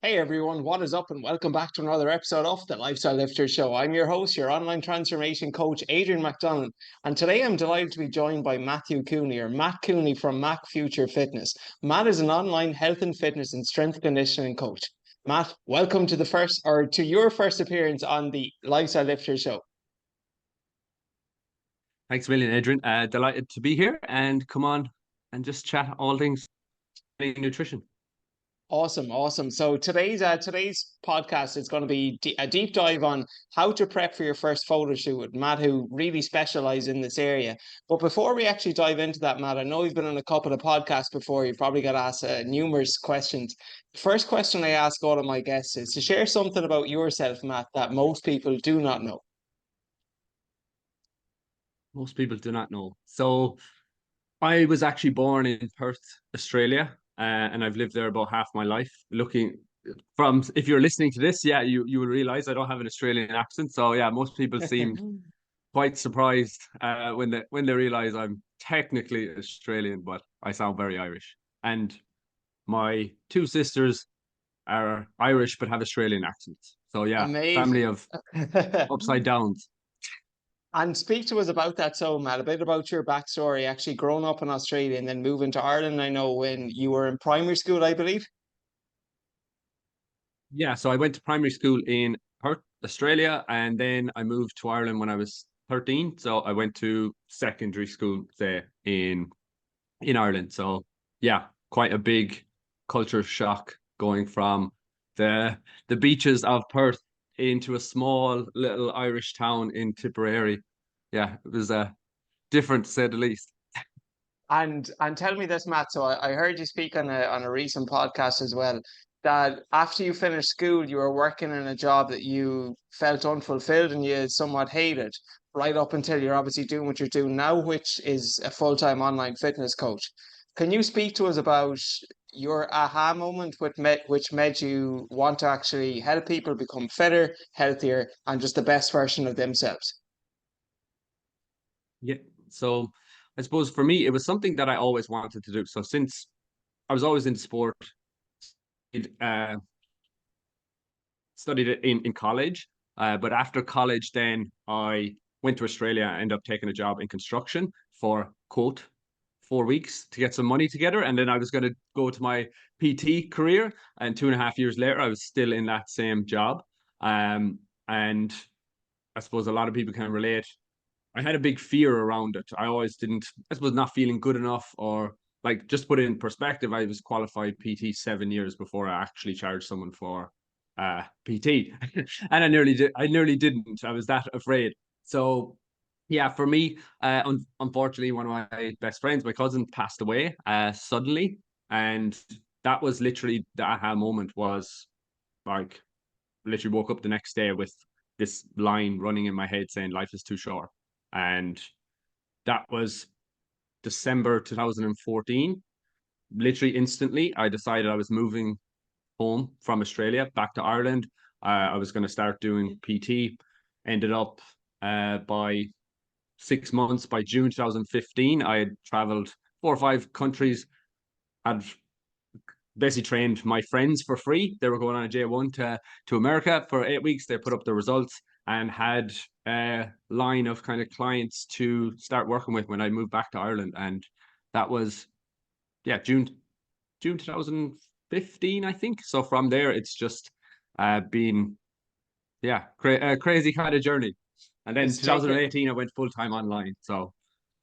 Hey everyone, what is up, and welcome back to another episode of the Lifestyle Lifter Show. I'm your host, your online transformation coach, Adrian McDonald, and today I'm delighted to be joined by Matthew Cooney, or Matt Cooney from Mac Future Fitness. Matt is an online health and fitness and strength conditioning coach. Matt, welcome to your first appearance on the Lifestyle Lifter Show. Thanks a million, Adrian. Delighted to be here and come on and just chat all things nutrition. Awesome. So today's podcast is going to be a deep dive on how to prep for your first photo shoot with Matt, who really specializes in this area. But before we actually dive into that, Matt, I know you've been on a couple of podcasts before. You've probably got asked numerous questions. The first question I ask all of my guests is to share something about yourself, Matt, that most people do not know. Most people do not know. So I was actually born in Perth, Australia, and I've lived there about half my life. Looking from, if you're listening to this, yeah, you will realize I don't have an Australian accent. So yeah, most people seemed quite surprised when they realize I'm technically Australian, but I sound very Irish. And my two sisters are Irish but have Australian accents. So yeah, family Amazing. of upside downs. And speak to us about that, so Matt, a bit about your backstory, actually growing up in Australia and then moving to Ireland. I know when you were in primary school, I believe. Yeah, so I went to primary school in Perth, Australia, and then I moved to Ireland when I was 13. So I went to secondary school there in Ireland. So yeah, quite a big culture shock going from the the beaches of Perth into a small little Irish town in Tipperary. Yeah, it was different to say the least. And tell me this, Matt. So I heard you speak on a recent podcast as well, that after you finished school, you were working in a job that you felt unfulfilled and you somewhat hated, right up until you're obviously doing what you're doing now, which is a full-time online fitness coach. Can you speak to us about your aha moment which made you want to actually help people become fitter, healthier, and just the best version of themselves? Yeah. So I suppose for me, it was something that I always wanted to do. So since I was always in sport, uh, studied it in college. But after college, then I went to Australia. I ended up taking a job in construction for quote 4 weeks to get some money together, and then I was going to go to my PT career. And 2.5 years later, I was still in that same job. And I suppose a lot of people can relate. I had a big fear around it. I always didn't, I suppose, not feeling good enough, or like, just put it in perspective, I was qualified PT 7 years before I actually charged someone for PT. And I nearly didn't. I was that afraid. So yeah, for me, unfortunately, one of my best friends, my cousin, passed away suddenly. And that was literally the aha moment. Was like, literally woke up the next day with this line running in my head saying life is too short. And that was December 2014. Literally instantly, I decided I was moving home from Australia back to Ireland. I was going to start doing PT. Ended up by 6 months, by June 2015, I had traveled 4 or 5 countries, had basically trained my friends for free. They were going on a J1 to America for 8 weeks. They put up the results and had a line of kind of clients to start working with when I moved back to Ireland. And that was, yeah, June 2015, I think. So from there, it's just been, yeah, crazy kind of journey. And then It's taken 2018, I went full time online. So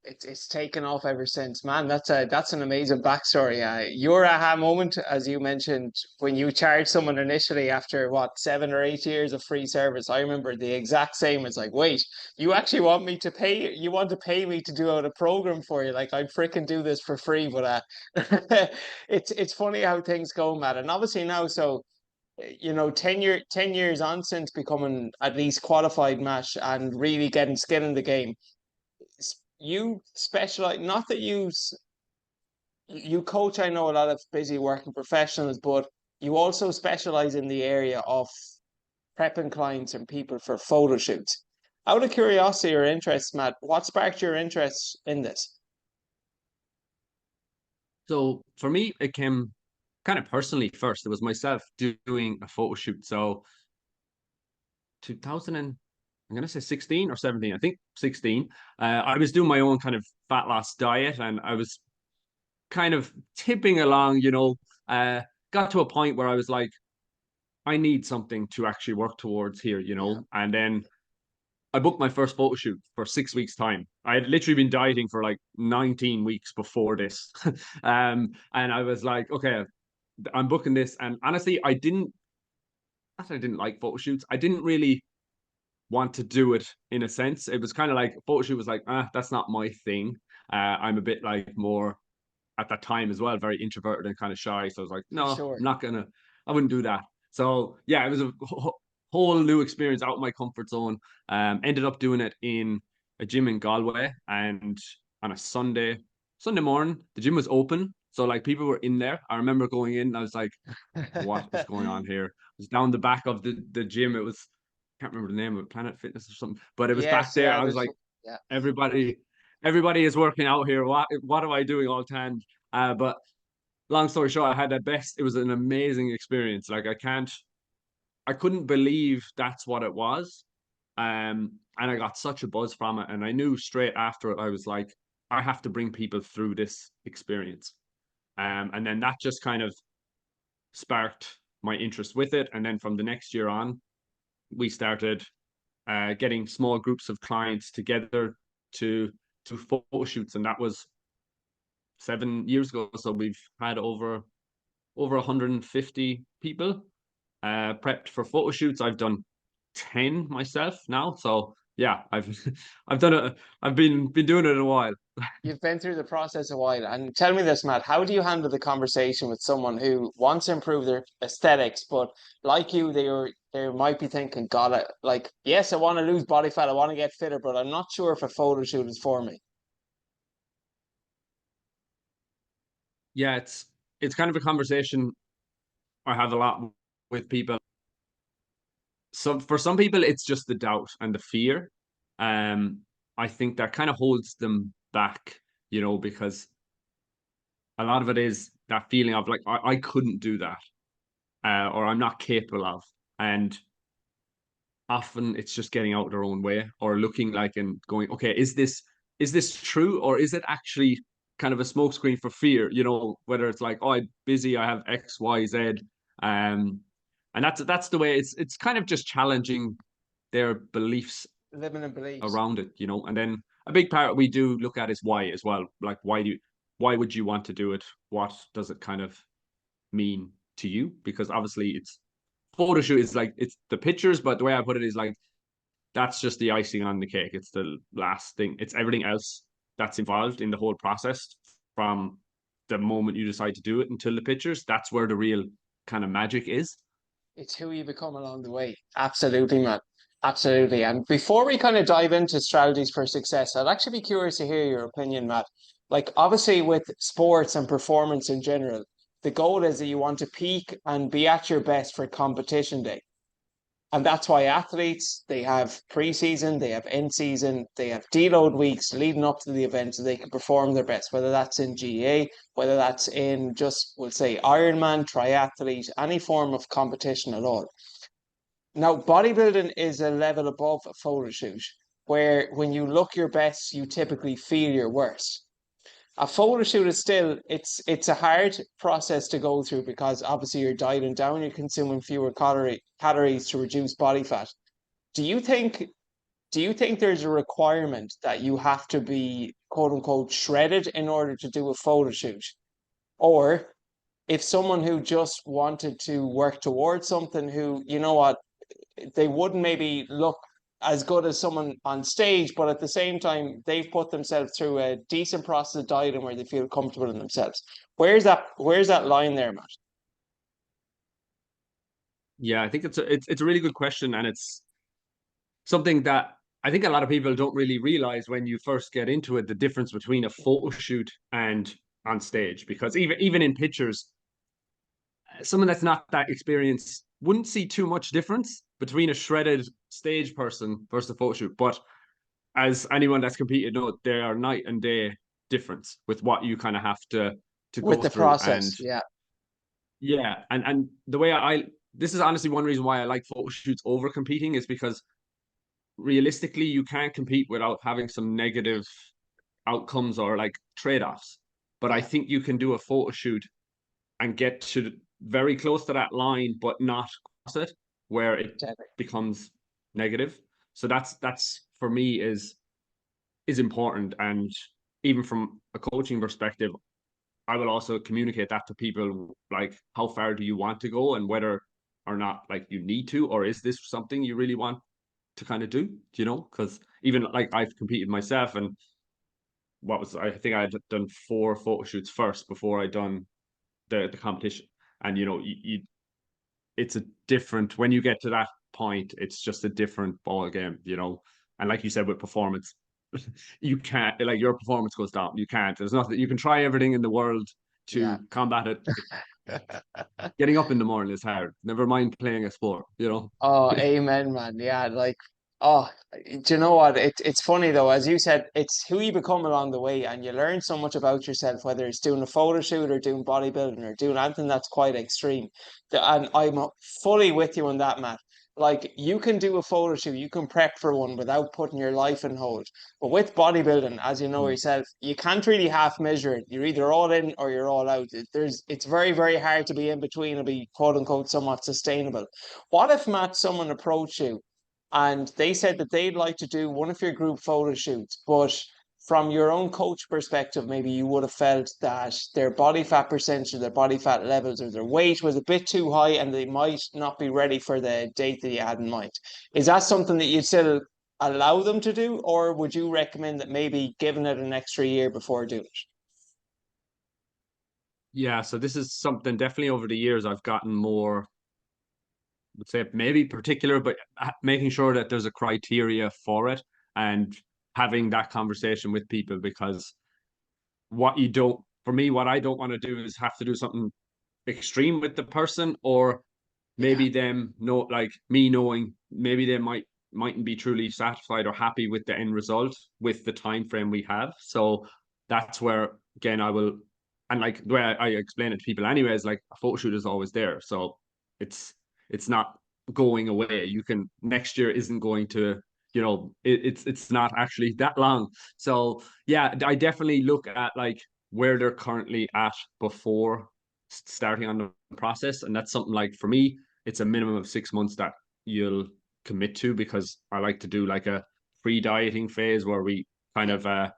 it's taken off ever since, man. That's an amazing backstory. Your aha moment, as you mentioned, when you charged someone initially after what 7 or 8 years of free service. I remember the exact same. It's like, wait, you actually want me to pay? You want to pay me to do out a program for you? Like I'd freaking do this for free, but it's funny how things go, Matt. And obviously now, so you know, 10 years on since becoming at least qualified match and really getting skin in the game, you specialize, not that you coach, I know, a lot of busy working professionals, but you also specialize in the area of prepping clients and people for photo shoots. Out of curiosity or interest, Matt, what sparked your interest in this? so for me, it came. kind of personally first. It was myself doing a photo shoot. So 2000 and I'm gonna say 16 or 17. I think 16. I was doing my own kind of fat loss diet, and I was kind of tipping along. Got to a point where I was like, I need something to actually work towards here. Yeah. And then I booked my first photo shoot for 6 weeks time. I had literally been dieting for like 19 weeks before this. And I was like, okay, I'm booking this. And honestly, I didn't like photo shoots. I didn't really want to do it in a sense. It was kind of like photo shoot was like, that's not my thing. I'm a bit like more at that time as well, very introverted and kind of shy. So I was like, For no, sure. I wouldn't do that. So yeah, it was a whole new experience out of my comfort zone. Ended up doing it in a gym in Galway, and on a Sunday morning, the gym was open. So like people were in there. I remember going in, and I was like, what is going on here? It was down the back of the gym. It was, I can't remember the name of it, Planet Fitness or something, but it was back Yes, there. yeah, I was there's like, yeah. everybody, everybody is working out here. What am I doing all time? But long story short, I had the best. It was an amazing experience. Like I couldn't believe that's what it was. And I got such a buzz from it. And I knew straight after it, I was like, I have to bring people through this experience. And then that just kind of sparked my interest with it. And then from the next year on, we started getting small groups of clients together to to photo shoots, and that was 7 years ago. So we've had over 150 people prepped for photo shoots. I've done 10 myself now. So yeah, I've I've done it. I've been doing it a while. You've been through the process a while. And tell me this, Matt, how do you handle the conversation with someone who wants to improve their aesthetics, but like you, they might be thinking, God, like, yes, I want to lose body fat, I want to get fitter, but I'm not sure if a photo shoot is for me. Yeah, it's kind of a conversation I have a lot with people. So for some people, it's just the doubt and the fear. Um, I think that kind of holds them back, because a lot of it is that feeling of like I couldn't do that, or I'm not capable of, and often it's just getting out their own way or looking like and going, okay, is this true, or is it actually kind of a smokescreen for fear? Whether it's like, oh, I'm busy, I have X, Y, Z, um, and that's the way it's kind of just challenging their beliefs Living in beliefs. around it. And then a big part we do look at is why as well. Like, why would you want to do it? What does it kind of mean to you? Because obviously it's photo shoot is like it's the pictures, but the way I put it is like that's just the icing on the cake. It's the last thing. It's everything else that's involved in the whole process from the moment you decide to do it until the pictures. That's where the real kind of magic is. It's who you become along the way. Absolutely, man. Absolutely. And before we kind of dive into strategies for success, I'd actually be curious to hear your opinion, Matt. Like, obviously, with sports and performance in general, the goal is that you want to peak and be at your best for competition day. And that's why athletes, they have preseason, they have end season, they have deload weeks leading up to the event so they can perform their best, whether that's in GA, whether that's in just, we'll say, Ironman, triathlete, any form of competition at all. Now, bodybuilding is a level above a photo shoot, where when you look your best, you typically feel your worst. A photo shoot is still it's a hard process to go through because obviously you're dieting down, you're consuming fewer calories to reduce body fat. Do you think do you think there's a requirement that you have to be quote unquote shredded in order to do a photo shoot? Or if someone who just wanted to work towards something who, you know what, they wouldn't maybe look as good as someone on stage, but at the same time, they've put themselves through a decent process of dieting where they feel comfortable in themselves. Where's that line there, Matt? Yeah, I think it's a really good question, and it's something that I think a lot of people don't really realize when you first get into it, the difference between a photo shoot and on stage. Because even in pictures, someone that's not that experienced wouldn't see too much difference between a shredded stage person versus a photo shoot. But as anyone that's competed knows, there are night and day difference with what you kind of have to With go the through. And process, yeah. Yeah, and the way I this is honestly one reason why I like photo shoots over competing is because realistically you can't compete without having some negative outcomes or like trade-offs. But I Yeah, think you can do a photo shoot and get to very close to that line, but not cross it where it definitely. becomes negative. So that's for me is important. And even from a coaching perspective, I will also communicate that to people, like how far do you want to go and whether or not like you need to, or is this something you really want to kind of do, you know? Because even like I've competed myself, and what was I think I had done 4 photo shoots first before I done the competition. And you know, it's a different when you get to that point, it's just a different ball game, you know. And like you said with performance, you can't like your performance goes down. You can't. There's nothing you can try everything in the world Yeah. to combat it. Getting up in the morning is hard. Never mind playing a sport, you know. Oh, amen, man. Yeah, like, oh, do you know what? It's funny though, as you said, it's who you become along the way, and you learn so much about yourself, whether it's doing a photo shoot or doing bodybuilding or doing anything that's quite extreme. And I'm fully with you on that, Matt. Like, you can do a photo shoot, you can prep for one without putting your life in hold. But with bodybuilding, as you know Mm. yourself, you can't really half measure it. You're either all in or you're all out. It's very, very hard to be in between and be quote unquote somewhat sustainable. What if, Matt, someone approached you and they said that they'd like to do one of your group photo shoots, but from your own coach perspective, maybe you would have felt that their body fat percentage or their body fat levels or their weight was a bit too high and they might not be ready for the date that you had in mind. Is that something that you'd still allow them to do, or would you recommend that maybe giving it an extra year before doing it? Yeah, so this is something definitely over the years I've gotten more, would say maybe particular, but making sure that there's a criteria for it and having that conversation with people. Because what you don't, for me, what I don't want to do is have to do something extreme with the person, or Yeah, maybe them know, like me knowing maybe they mightn't be truly satisfied or happy with the end result with the time frame we have. So that's where again I will, and like the way I explain it to people anyway is like a photo shoot is always there. So it's it's not going away. You can next year isn't going to, you know, it's not actually that long. So yeah, I definitely look at like where they're currently at before starting on the process. And that's something like for me, it's a minimum of 6 months that you'll commit to, because I like to do like a pre-dieting phase where we kind yeah. of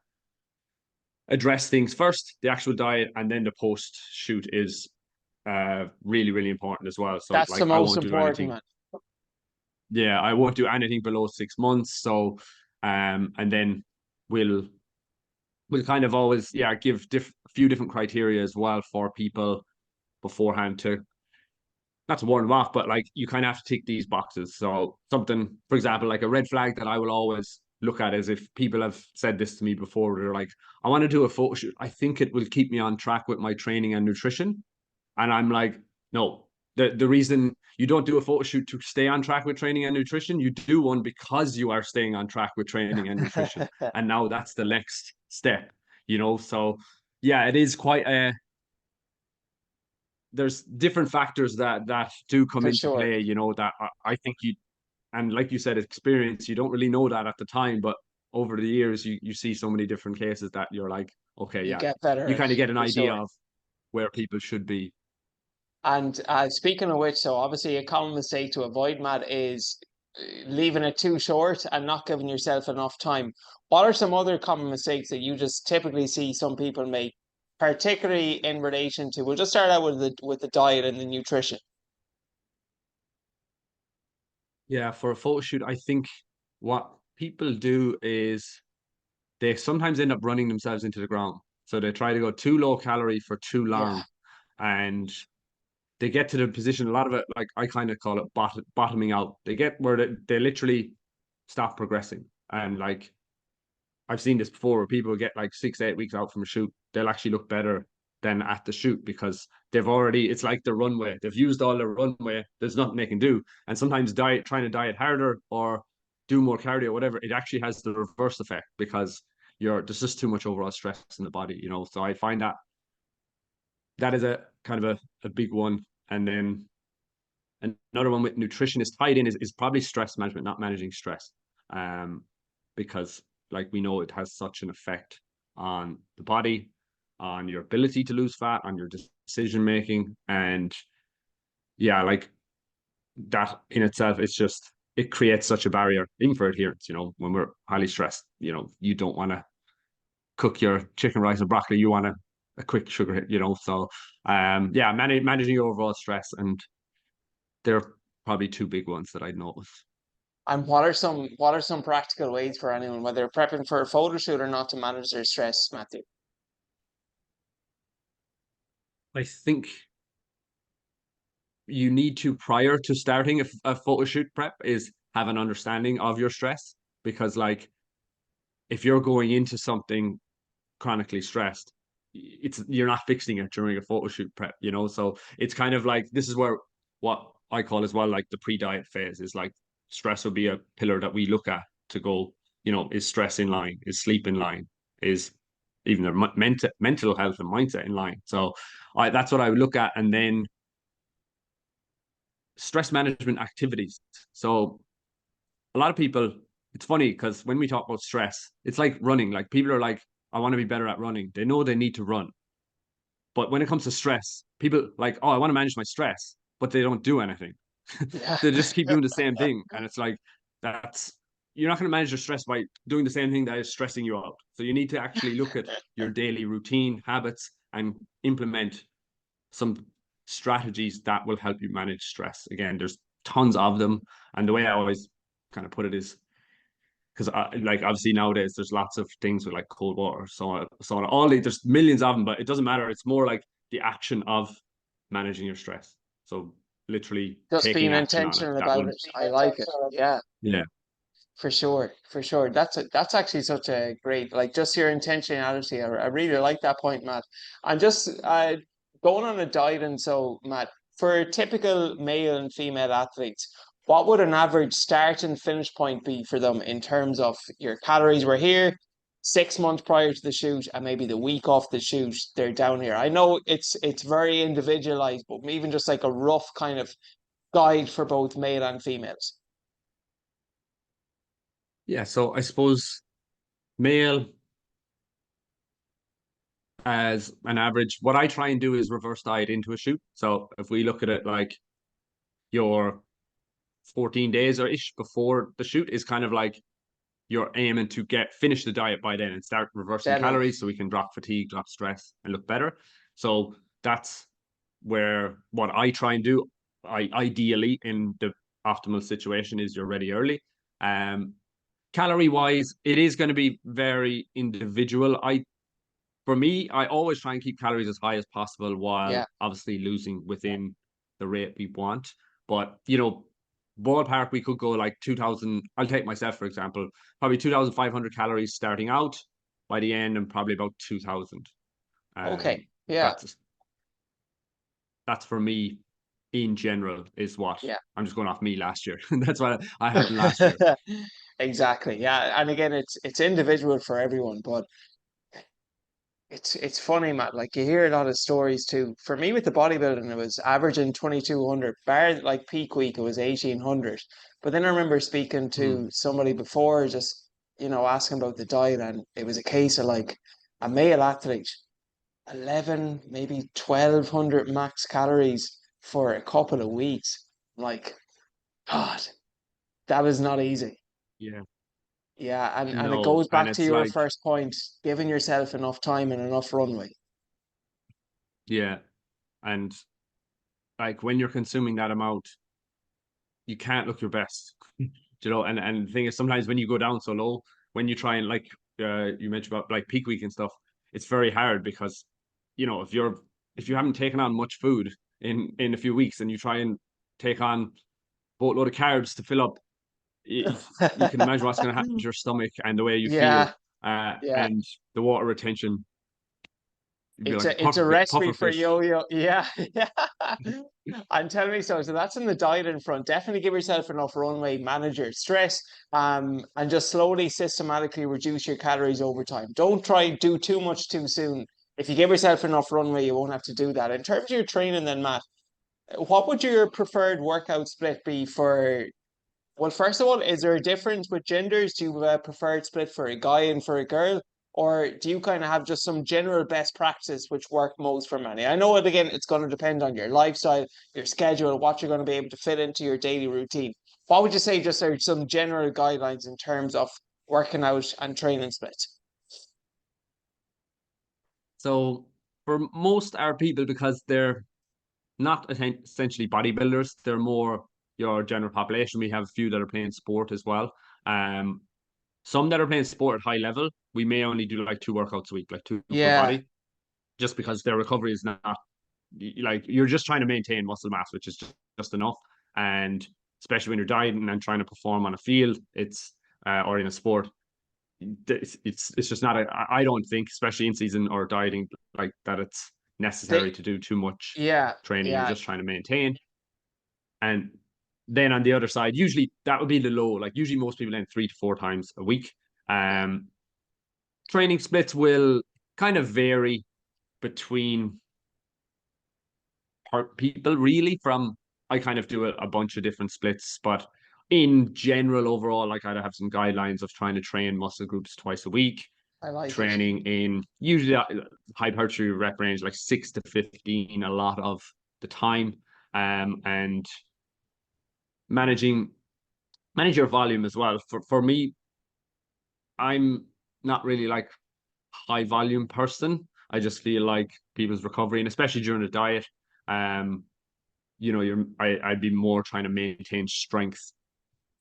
address things first, the actual diet, and then the post shoot is really, really important as well. So That's the like I most won't do important, anything. man. Yeah, I won't do anything below 6 months. So and then we'll we'll kind of always give a few different criteria as well for people beforehand to not to warn them off, but like you kind of have to tick these boxes. So something, for example, like a red flag that I will always look at is if people have said this to me before, they're like, I want to do a photo shoot. I think it will keep me on track with my training and nutrition. And I'm like, no, the reason you don't do a photo shoot to stay on track with training and nutrition, you do one because you are staying on track with training and nutrition. And now that's the next step, you know? So yeah, it is quite a, there's different factors that do come For into sure. play, you know, that I think you, and like you said, experience, you don't really know that at the time, but over the years, you see so many different cases that you're like, okay, You yeah, get better you at, kind of get an for idea sure. of where people should be. And speaking of which, so obviously a common mistake to avoid, Matt, is leaving it too short and not giving yourself enough time. What are some other common mistakes that you just typically see some people make, particularly in relation to? We'll just start out with the diet and the nutrition. Yeah, for a photo shoot, I think what people do is they sometimes end up running themselves into the ground. So they try to go too low calorie for too Yeah, long, and they get to the position, a lot of it, like I kind of call it bottoming out. They get where they literally stop progressing. And like I've seen this before where people get like 6 8 weeks out from a shoot, they'll actually look better than at the shoot because they've already, it's like the runway. They've used all the runway. There's nothing they can do. And sometimes trying to diet harder or do more cardio, whatever, it actually has the reverse effect because there's just too much overall stress in the body, you know. So I find that that is a kind of a big one. And then another one with nutrition is tied in is probably stress management, not managing stress. Because like we know it has such an effect on the body, on your ability to lose fat, on your decision making. And yeah, like that in itself, it's just, it creates such a barrier, even for adherence, when we're highly stressed, you don't want to cook your chicken, rice, and broccoli. You want a quick sugar hit, So, yeah, managing your overall stress, and they're probably two big ones that I'd notice. And what are some practical ways for anyone, whether prepping for a photo shoot or not, to manage their stress, Matthew? I think you need to, prior to starting a photo shoot prep, is have an understanding of your stress, because like if you're going into something chronically stressed, you're not fixing it during a photo shoot prep, so it's kind of like, this is where what I call as well, like the pre-diet phase, is like stress will be a pillar that we look at to go, is stress in line, is sleep in line, is even their mental health and mindset in line. So that's what I would look at. And then stress management activities. So a lot of people, it's funny because when we talk about stress, it's like running. Like people are like, I want to be better at running. They know they need to run. But when it comes to stress, people like, oh, I want to manage my stress, but they don't do anything. Yeah. They just keep doing the same thing. And it's like, that's, you're not going to manage your stress by doing the same thing that is stressing you out. So you need to actually look at your daily routine, habits, and implement some strategies that will help you manage stress. Again, there's tons of them. And the way I always kind of put it is, because like obviously nowadays there's lots of things with like cold water, so all there's millions of them, but it doesn't matter. It's more like the action of managing your stress. So literally Just taking being action on it. intentional That about will, it. I like it. Yeah. yeah, For sure, for sure. That's actually such a great, like, just your intentionality. I really like that point, Matt. And just going on a diet, and so Matt, for typical male and female athletes, what would an average start and finish point be for them in terms of your calories were here 6 months prior to the shoot, and maybe the week off the shoot, they're down here. I know it's very individualized, but even just like a rough kind of guide for both male and females. yeah. So I suppose male, as an average, what I try and do is reverse diet into a shoot. So if we look at it like your 14 days or ish before the shoot is kind of like you're aiming to finish the diet by then and start reversing Deadly. calories so we can drop fatigue, drop stress, and look better. So that's where what I try and do. I ideally, in the optimal situation, is you're ready early. Calorie wise, it is going to be very individual. For me, I always try and keep calories as high as possible while Yeah. obviously losing within the rate we want. But ballpark, we could go like 2000. I'll take myself for example, probably 2,500 calories starting out, by the end and probably about 2,000. Okay. Yeah. That's for me in general, is what Yeah. I'm just going off me last year. That's what I happened last year. Exactly. Yeah. And again, it's individual for everyone, but it's funny, Matt. Like you hear a lot of stories too. For me with the bodybuilding, it was averaging 2,200. Bar like peak week, it was 1,800. But then I remember speaking Mm, to somebody before, just asking about the diet, and it was a case of like a male athlete, 11, maybe 1,200 max calories for a couple of weeks. Like, God, that is not easy. yeah, Yeah, and it no, goes and back to it's your like, first point, giving yourself enough time and enough runway. yeah, and like when you're consuming that amount, you can't look your best. And the thing is, sometimes when you go down so low, when you try and like you mentioned about like peak week and stuff, it's very hard because if you haven't taken on much food in a few weeks and you try and take on boatload of carbs to fill up, you can imagine what's going to happen to your stomach and the way you feel, Yeah, yeah. and the water retention. You'd be It's like a a recipe puffer for fish. yo-yo. Yeah, yeah. And tell me so. So that's in the diet in front. Definitely give yourself enough runway, manage your stress, and just slowly, systematically reduce your calories over time. Don't try do too much too soon. If you give yourself enough runway, you won't have to do that. In terms of your training, then Matt, What would your preferred workout split be for? Well, first of all, is there a difference with genders? Do you have a preferred split for a guy and for a girl? Or do you kind of have just some general best practice which work most for many? I know it again, it's going to depend on your lifestyle, your schedule, what you're going to be able to fit into your daily routine. What would you say just are some general guidelines in terms of working out and training splits? So for most our people, because they're not essentially bodybuilders, they're more your general population. We have a few that are playing sport as well. Um, some that are playing sport at high level, we may only do like two workouts a week, like two per Yeah, body, just because their recovery is not like you're just trying to maintain muscle mass, which is just enough. And especially when you're dieting and trying to perform on a field, it's or in a sport, it's just not a. I don't think, especially in season or dieting, like that it's they, necessary to do too much yeah, training. You're yeah, just trying to maintain. And then on the other side, usually that would be the low. Like usually most people in 3 to 4 times a week. yeah. Um, training splits will kind of vary between people really from I kind of do a bunch of different splits, but in general overall like I'd have some guidelines of trying to train muscle groups twice a week, I like it. training in usually hypertrophy rep range like 6 to 15 a lot of the time, and managing manage your volume as well. For me, I'm not really like high volume person. I just feel like people's recovery, and especially during the diet, um, I'd be more trying to maintain strength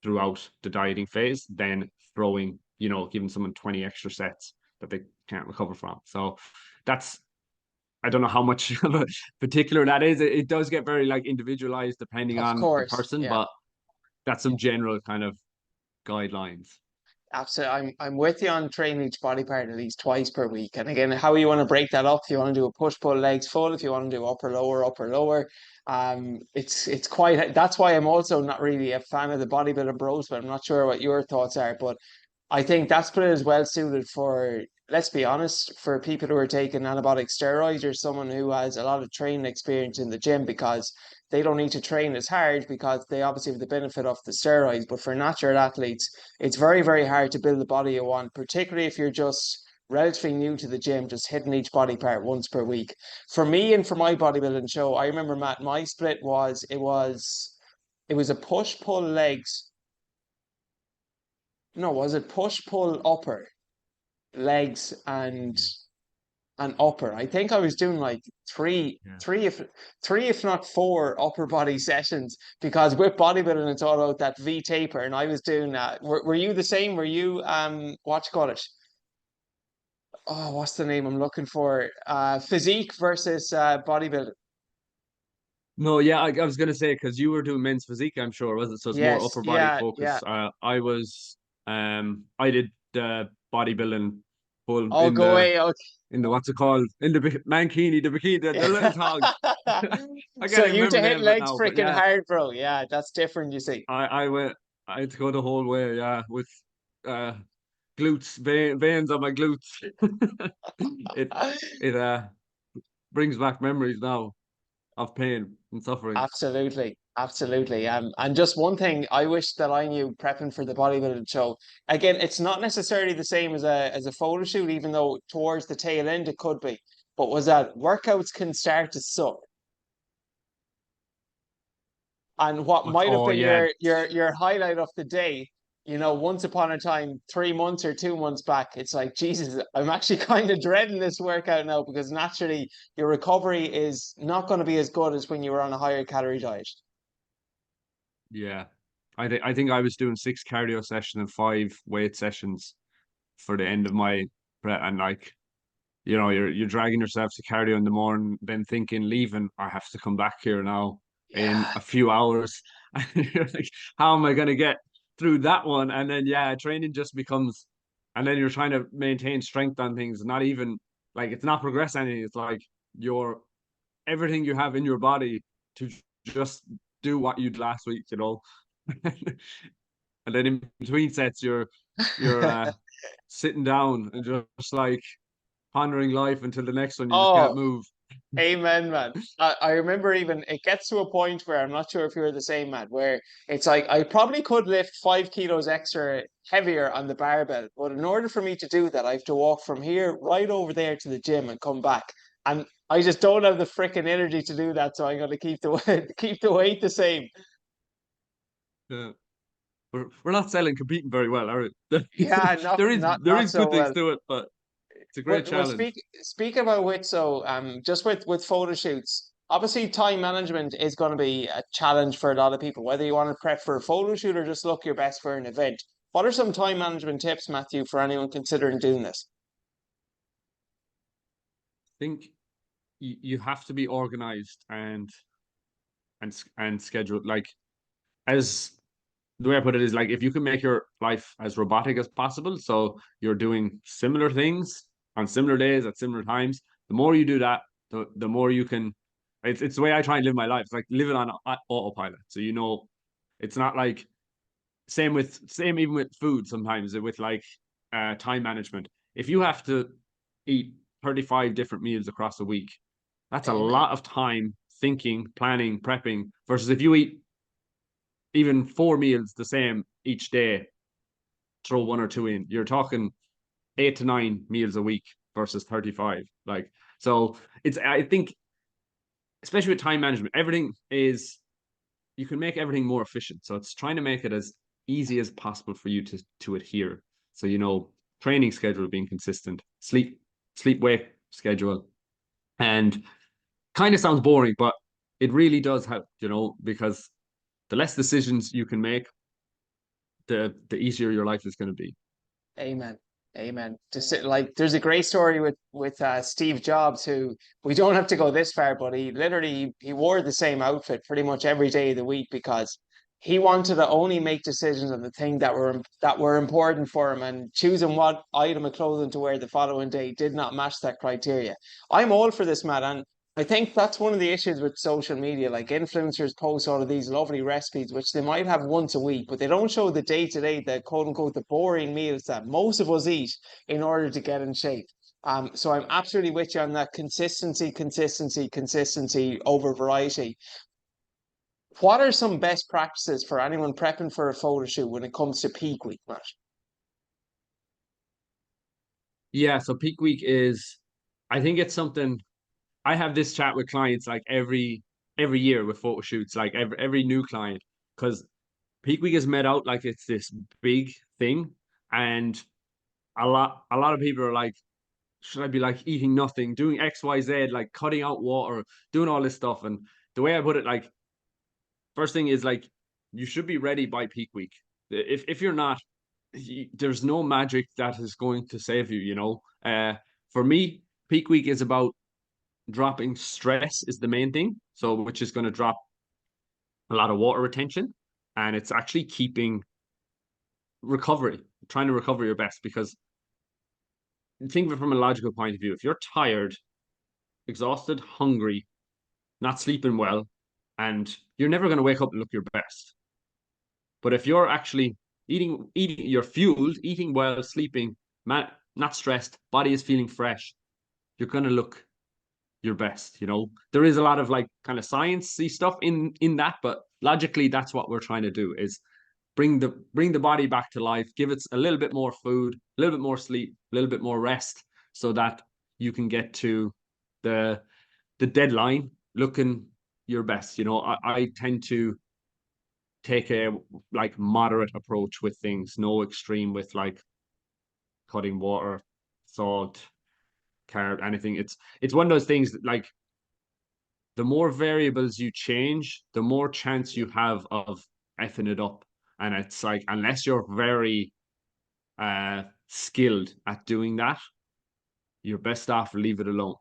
throughout the dieting phase than throwing, giving someone 20 extra sets that they can't recover from. So that's I don't know how much of a particular that is. It does get very like individualized depending Of on the course, person, yeah. but that's some general kind of guidelines. Absolutely. I'm with you on training each body part at least twice per week. And again, how you want to break that up, if you want to do a push pull legs full, if you want to do upper lower. It's quite that's why I'm also not really a fan of the bodybuilder bros, but I'm not sure what your thoughts are. But I think that split is well suited for, let's be honest, for people who are taking anabolic steroids or someone who has a lot of training experience in the gym because they don't need to train as hard because they obviously have the benefit of the steroids. But for natural athletes, it's very, very hard to build the body you want, particularly if you're just relatively new to the gym, just hitting each body part once per week. For me and for my bodybuilding show, I remember Matt, my split was it was a push pull legs. No, was it push pull upper legs and upper? I think I was doing like three, Yeah. three if not four upper body sessions because with bodybuilding it's all about that V taper, and I was doing that. Were you the same? Were you what you call it? Oh, what's the name I'm looking for? Physique versus bodybuilding. No, yeah, I was gonna say because you were doing men's physique, I'm sure, was it? So it's more Yes, upper body yeah, yeah. focus. I did bodybuilding full Oh, go away. Okay. in the what's it called in the mankini, the bikini, the little togs. I So can't even you to remember the hit name of it legs now, but freaking yeah, hard, bro. Yeah, that's different, you see. I went. I had to go the whole way, yeah, with uh veins on my glutes. it it brings back memories now of pain and suffering. Absolutely, absolutely. And just one thing I wish that I knew prepping for the bodybuilding show. Again, it's not necessarily the same as a photo shoot, even though towards the tail end it could be. But was that workouts can start to suck. And what might have Oh been yeah, your highlight of the day, once upon a time, 3 months or 2 months back, it's like, Jesus, I'm actually kind of dreading this workout now because naturally your recovery is not going to be as good as when you were on a higher calorie diet. yeah. I think I was doing 6 cardio sessions and 5 weight sessions for the end of my prep, and like you're dragging yourself to cardio in the morning, then thinking leaving, I have to come back here now in Yeah. a few hours. And you're like, how am I gonna get through that one? And then yeah, training just becomes, and then you're trying to maintain strength on things, not even like it's not progress anything. It's like your everything you have in your body to just do what you did last week, and then in between sets you're sitting down and just like pondering life until the next one you just can't Oh, move. Amen, man. I remember even it gets to a point where I'm not sure if you're the same, man, where it's like I probably could lift 5 kilos extra heavier on the barbell, but in order for me to do that, I have to walk from here right over there to the gym and come back. And I just don't have the freaking energy to do that, so I'm gonna keep the weight, keep the weight the same. Yeah. We're not selling competing very well, are we? Yeah, not There not is good so things well. to it, but it's a great Well, challenge. speak about which, so just with photo shoots, obviously time management is going to be a challenge for a lot of people, whether you want to prep for a photo shoot or just look your best for an event. What are some time management tips, Matthew, for anyone considering doing this? I think you have to be organized and scheduled. Like as the way I put it is like if you can make your life as robotic as possible, so you're doing similar things on similar days at similar times, the more you do that, the more you can. It's the way I try and live my life. It's like living on autopilot. So it's not like same even with food sometimes with like time management. If you have to eat 35 different meals across a week, that's a Amen. lot of time thinking, planning, prepping versus if you eat even 4 meals the same each day, throw one or two in, you're talking 8 to 9 meals a week versus 35. Like, so I think, especially with time management, everything is, you can make everything more efficient. So it's trying to make it as easy as possible for you to adhere. So, training schedule being consistent, sleep wake schedule. And kind of sounds boring, but it really does help, because the less decisions you can make, the easier your life is going to be. Amen. Amen. Just like there's a great story with Steve Jobs, who we don't have to go this far, but he literally he wore the same outfit pretty much every day of the week because he wanted to only make decisions on the thing that were important for him, and choosing what item of clothing to wear the following day did not match that criteria. I'm all for this, Matt, and I think that's one of the issues with social media. Like influencers post all of these lovely recipes, which they might have once a week, but they don't show the day to day, the quote unquote, the boring meals that most of us eat in order to get in shape. So I'm absolutely with you on that consistency, consistency, consistency over variety. What are some best practices for anyone prepping for a photo shoot when it comes to peak week, Matt? Yeah, so peak week is, I think it's something I have this chat with clients like every year with photo shoots, like every new client, because peak week is made out like it's this big thing, and a lot of people are like, should I be like eating nothing, doing X, Y, Z, like cutting out water, doing all this stuff? And the way I put it, like, first thing is like you should be ready by peak week. If you're not, there's no magic that is going to save you. For me, peak week is about dropping stress is the main thing. So which is going to drop a lot of water retention, and it's actually keeping recovery, trying to recover your best because think of it from a logical point of view. If you're tired, exhausted, hungry, not sleeping well, and you're never going to wake up and look your best. But if you're actually eating, you're fueled, eating well, sleeping, not stressed, body is feeling fresh, you're going to look your best. There is a lot of like kind of sciencey stuff in that, but logically, that's what we're trying to do is bring the body back to life, give it a little bit more food, a little bit more sleep, a little bit more rest, so that you can get to the the deadline looking your best. I tend to take a like moderate approach with things, no extreme with like cutting water, salt, carb, anything. It's one of those things that like the more variables you change, the more chance you have of effing it up. And it's like unless you're very skilled at doing that, you're best off leave it alone.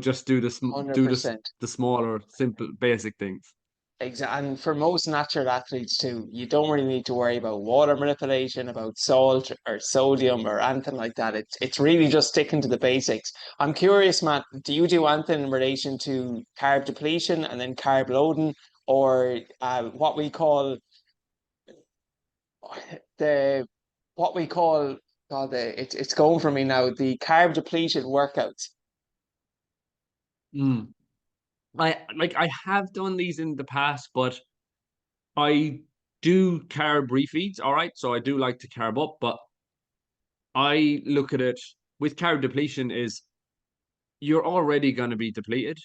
Just do this 100%. the smaller, simple, basic things. Exactly. And for most natural athletes too, you don't really need to worry about water manipulation, about salt or sodium or anything like that. It's really just sticking to the basics. I'm curious, Matt, do you do anything in relation to carb depletion and then carb loading, or what we call the what we call God, it's going for me now, the carb depletion workouts? I have done these in the past, but I do carb refeeds, all right. So I do like to carb up, but I look at it with carb depletion is you're already going to be depleted,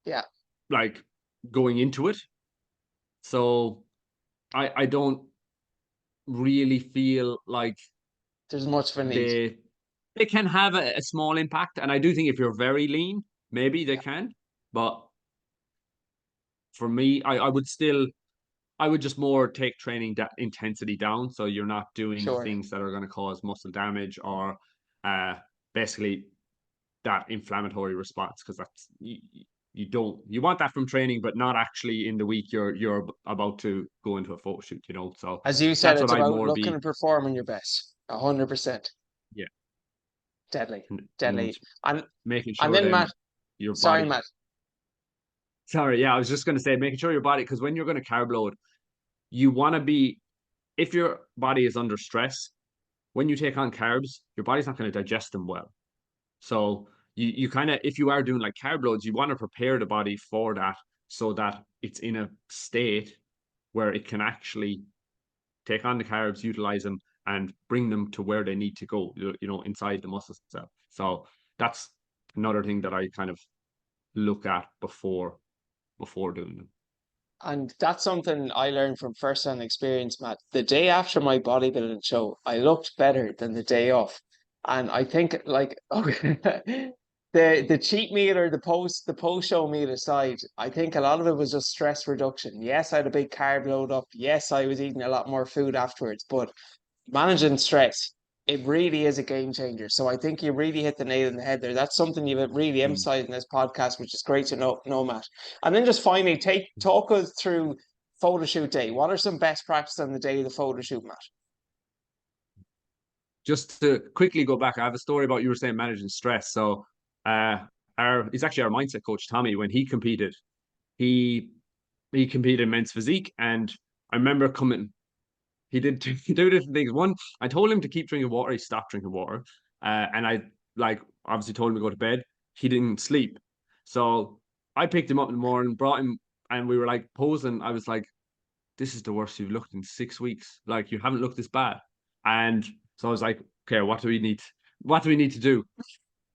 Yeah, like going into it. So I don't really feel like there's much of a need. they they can have a small impact. And I do think if you're very lean, maybe they Yeah, can. But for me, I would just more take training intensity down. So you're not doing sure. things that are going to cause muscle damage or uh, basically that inflammatory response because you don't you want that from training, but not actually in the week you're about to go into a photo shoot, you know. So As you said, that's what it's I'd about more looking be and performing your best. 100%. yeah, Deadly, and deadly. And making and sure then then Matt, your sorry, body. Matt. Sorry, yeah, I was just going to say making sure your body because when you're going to carb load, you want to be if your body is under stress. When you take on carbs, your body's not going to digest them well. So you kind of, if you are doing like carb loads, you want to prepare the body for that so that it's in a state where it can actually take on the carbs, utilize them, and bring them to where they need to go, inside the muscle cell. So that's another thing that I kind of look at before doing them. And that's something I learned from first-hand experience, Matt. The day after my bodybuilding show, I looked better than the day off. And I think like okay, the cheat meal or the post show meal aside, I think a lot of it was just stress reduction. Yes, I had a big carb load up. Yes, I was eating a lot more food afterwards, but managing stress, it really is a game changer. So I think you really hit the nail on the head there. That's something you've really Mm. emphasized in this podcast, which is great to know, Matt. And then just finally, talk us through photo shoot day. What are some best practices on the day of the photo shoot, Matt? Just to quickly go back, I have a story about you were saying managing stress. So our he's actually our mindset coach, Tommy, when he competed, he he competed in men's physique, and I remember coming. He did two different things. One, I told him to keep drinking water. He stopped drinking water, and I like obviously told him to go to bed. He didn't sleep, so I picked him up in the morning, brought him, and we were like posing. I was like, "This is the worst you've looked in 6 weeks. Like you haven't looked this bad." And so I was like, "Okay, what do we need? What do we need to do?"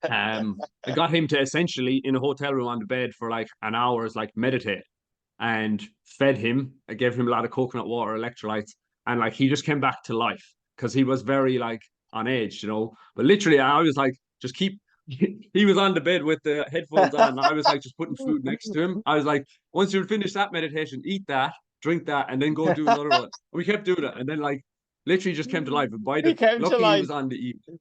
I got him to essentially in a hotel room on the bed for like an hour's like meditate and fed him. I gave him a lot of coconut water, electrolytes, and like he just came back to life because he was very like on edge, you know. But literally, I was like, just keep. He was on the bed with the headphones on. And I was like, just putting food next to him. I was like, once you finish that meditation, eat that, drink that, and then go do another one. We kept doing it, and then like literally just came to life. And by He the came to luckily he life. was on the evening.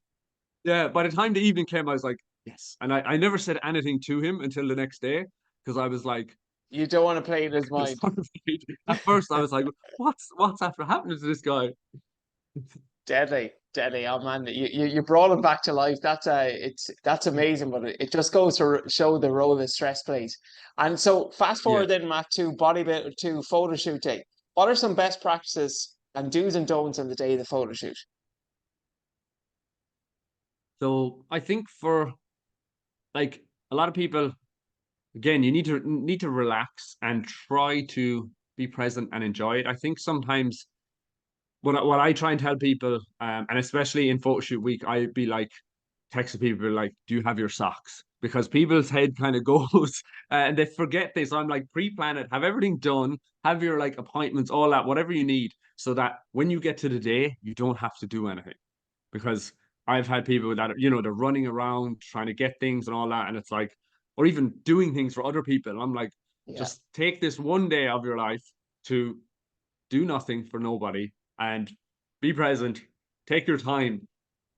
Yeah, by the time the evening came, I was like, yes. And I never said anything to him until the next day because I was like, You don't want to play in his mind. at first I was like, what's after happening to this guy? Deadly, deadly. Oh man, you brought him back to life. That's amazing, but it just goes to show the role that stress plays. And so fast Yeah. forward then, Matt, to bodybuild to photo shoot day. What are some best practices and do's and don'ts on the day of the photo shoot? So I think for like a lot of people, again, you need to relax and try to be present and enjoy it. I think sometimes what I try and tell people, and especially in photo shoot week, I'd be like texting people like, "Do you have your socks?" Because people's head kind of goes and they forget this. I'm like, pre-plan it, have everything done, have your like appointments, all that, whatever you need, so that when you get to the day, you don't have to do anything. Because I've had people that they're running around trying to get things and all that, and it's like, or even doing things for other people. I'm like, Yeah, just take this one day of your life to do nothing for nobody and be present, take your time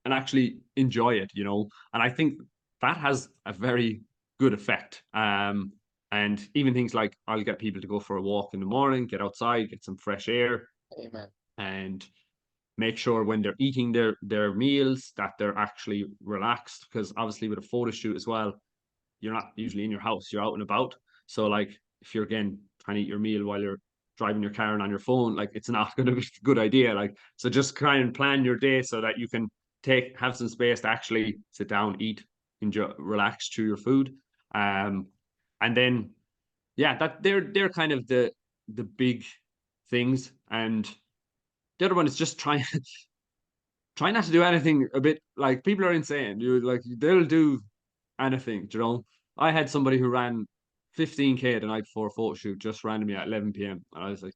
and actually enjoy it, And I think that has a very good effect. And even things like I'll get people to go for a walk in the morning, get outside, get some fresh air, amen. and make sure when they're eating their meals that they're actually relaxed. Because obviously with a photo shoot as well, you're not usually in your house, you're out and about. So like if you're again trying to eat your meal while you're driving your car and on your phone, like it's not going to be a good idea. Like so, just try and plan your day so that you can have some space to actually sit down, eat, enjoy, relax, chew your food, and then yeah, that they're kind of the big things. And the other one is just try not to do anything a bit like people are insane. You like they'll do anything, you know. I had somebody who ran 15K the night before a photo shoot just randomly at 11 p.m. And I was like,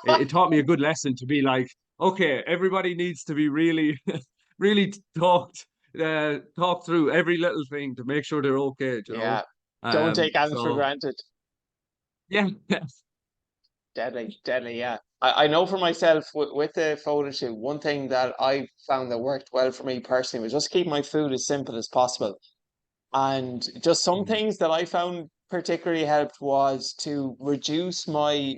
it taught me a good lesson to be like, okay, everybody needs to be really, really talk through every little thing to make sure they're okay, you know. Yeah. Don't take anything for So granted. yeah, Deadly, deadly, yeah. I know for myself with the photo shoot, one thing that I found that worked well for me personally was just keep my food as simple as possible. And just some things that I found particularly helped was to reduce my,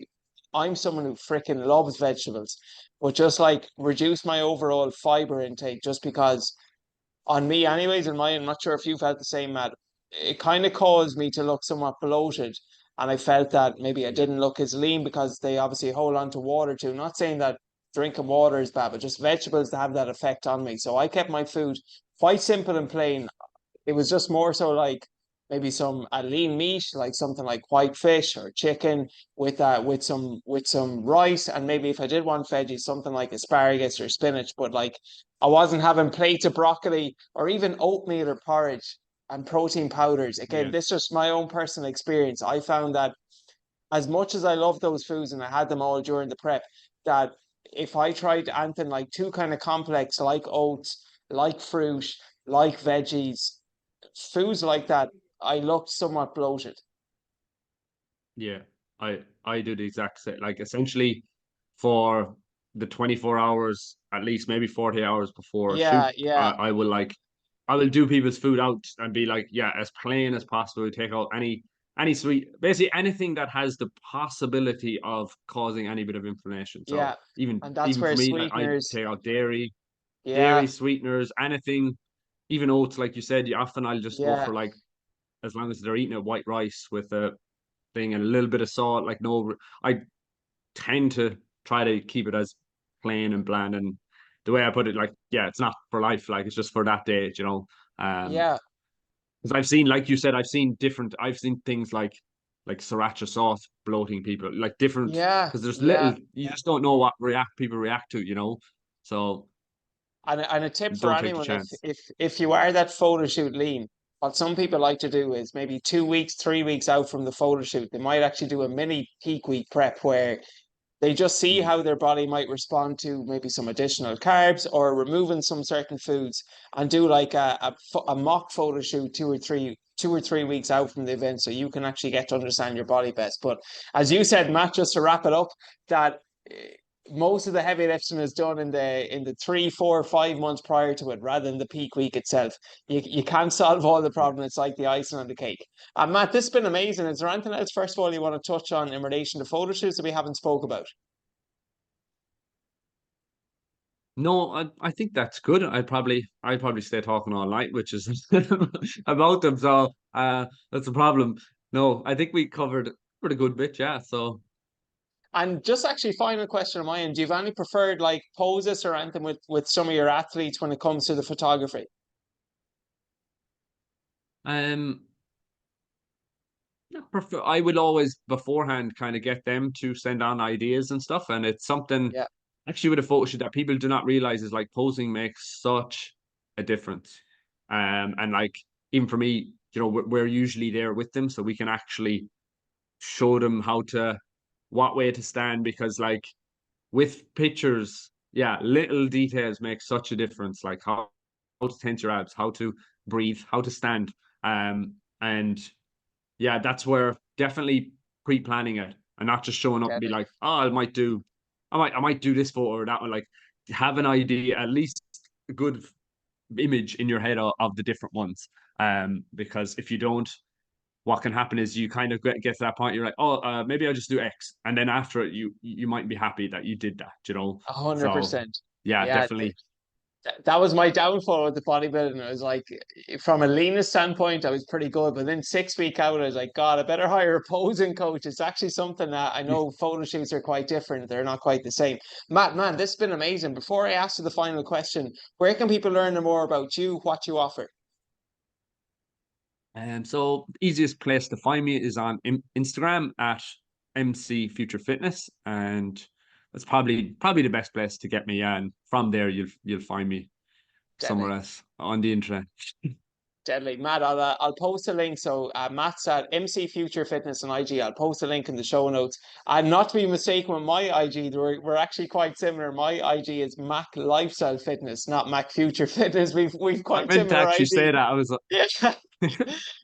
I'm someone who freaking loves vegetables, but just like reduce my overall fiber intake just because on me anyways, and mine, I'm not sure if you felt the same, Matt. It kind of caused me to look somewhat bloated. And I felt that maybe I yeah, didn't look as lean because they obviously hold on to water too. Not saying that drinking water is bad, but just vegetables to have that effect on me. So I kept my food quite simple and plain. It was just more so like maybe some a lean meat, like something like white fish or chicken with some rice, and maybe if I did want veggies, something like asparagus or spinach. But like I wasn't having plates of broccoli or even oatmeal or porridge and protein powders. Again, yeah, this is just my own personal experience. I found that as much as I love those foods and I had them all during the prep, that if I tried anything like too kind of complex, like oats, like fruit, like veggies, foods like that, I looked somewhat bloated. yeah. I do the exact same. Like essentially for the 24 hours, at least maybe 40 hours before a shoot, Yeah, yeah, I will do people's food out and be like, yeah, as plain as possible. Take out any sweet, basically anything that has the possibility of causing any bit of inflammation. So yeah. even And that's even where for me, like I sweeteners, take out yeah, dairy sweeteners, anything, even oats, like you said. Often I'll just go yeah, for like as long as they're eating a white rice with a thing and a little bit of salt. Like no, I tend to try to keep it as plain and bland. And the way I put it, like, yeah, it's not for life. Like it's just for that day, you know. yeah, Because I've seen, like you said, I've seen things like sriracha sauce bloating people, like different. yeah, Because there's yeah. little, you just don't know what react people react to, you know. So And a tip for don't take the anyone, chance. if you are that photo shoot lean, what some people like to do is maybe 2 weeks, 3 weeks out from the photo shoot, they might actually do a mini peak week prep where they just see Mm, how their body might respond to maybe some additional carbs or removing some certain foods and do like a mock photo shoot 2 or 3 weeks out from the event so you can actually get to understand your body best. But as you said, Matt, just to wrap it up, that most of the heavy lifting is done in the 3, 4, 5 months prior to it rather than the peak week itself. You can't solve all the yeah. problem. It's like the icing on the cake. Matt, this has been amazing. Is there anything else, first of all, you want to touch on in relation to photo shoots that we haven't spoke about? No, I think that's good. I'd probably stay talking all night, which is about them. So that's a problem. No, I think we covered a good bit, yeah. So And just actually final question on my end. Do you have any preferred like poses or anything with some of your athletes when it comes to the photography? um I would always beforehand kind of get them to send on ideas and stuff. And it's something Yeah, actually with a photo shoot that people do not realize is like posing makes such a difference. And like even for me, you know, we're usually there with them, so we can actually show them how to what way to stand because like with pictures, yeah, little details make such a difference. Like how to tense your abs, how to breathe, how to stand. And yeah, that's where definitely pre-planning it and not just showing up and be deadly. like, oh, I might do this photo or that one. Like have an idea, at least a good image in your head of the different ones. Because if you don't, what can happen is you kind of get to that point. You're like, oh, maybe I'll just do X, and then after it, you might be happy that you did that. You know, A hundred so percent. yeah, Yeah, definitely. that was my downfall with the bodybuilding. It was like, from a leanness standpoint, I was pretty good. But then 6 week out, I was like, God, I better hire a posing coach. It's actually something that I know photo shoots are quite different. They're not quite the same. Matt, man, this has been amazing. Before I ask you the final question, where can people learn more about you, what you offer? So easiest place to find me is on Instagram at MC Future Fitness, and that's probably the best place to get me. And from there, you'll find me somewhere Deadly. else on the internet. Deadly. Matt, I'll post a link. So Matt's at MC Future Fitness on IG. I'll post a link in the show notes. And not to be mistaken with my IG, we're actually quite similar. My IG is Mac Lifestyle Fitness, not Mac Future Fitness. We've I quite meant to similar actually say IG. that. I was Yeah.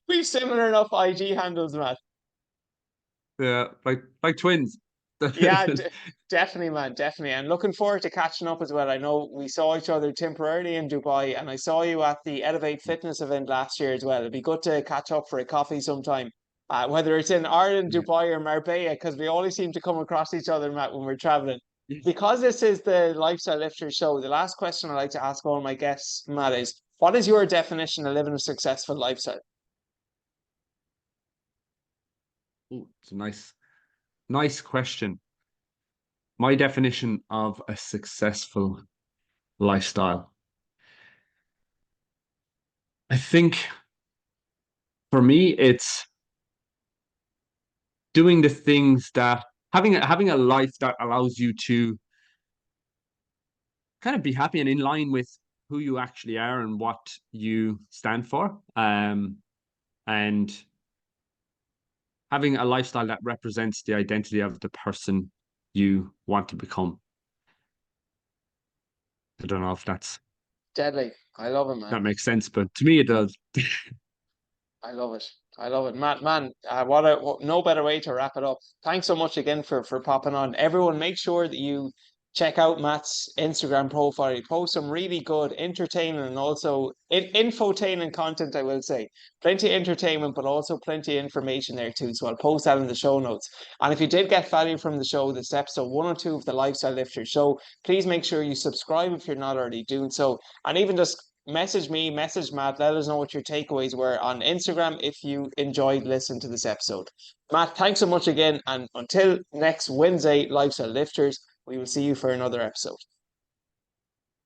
We've similar enough IG handles, Matt. yeah, like twins. Yeah, definitely, man, definitely. And looking forward to catching up as well. I know we saw each other temporarily in Dubai, and I saw you at the Elevate Fitness event last year as well. It'd be good to catch up for a coffee sometime, whether it's in Ireland, Yeah. Dubai, or Marbella, because we always seem to come across each other, Matt, when we're traveling. Because this is the Lifestyle Lifter show, the last question I like to ask all my guests, Matt, is what is your definition of living a successful lifestyle? Ooh, it's a nice question. My definition of a successful lifestyle. I think for me, it's doing the things that having a life that allows you to kind of be happy and in line with who you actually are and what you stand for. And having a lifestyle that represents the identity of the person you want to become. I don't know if Deadly. I love it, man. that makes sense, but to me it does. I love it. I love it, Matt. Man, no better way to wrap it up. Thanks so much again for popping on. Everyone, make sure that you check out Matt's Instagram profile. He posts some really good, entertaining, and also infotaining content. I will say, plenty of entertainment, but also plenty of information there too. So I'll post that in the show notes. And if you did get value from the show, this episode 102 of the Lifestyle Lifter Show, please make sure you subscribe if you're not already doing so, and even just message me, message Matt, let us know what your takeaways were on Instagram if you enjoyed listening to this episode. Matt, thanks so much again. And until next Wednesday, Lifestyle Lifters, we will see you for another episode.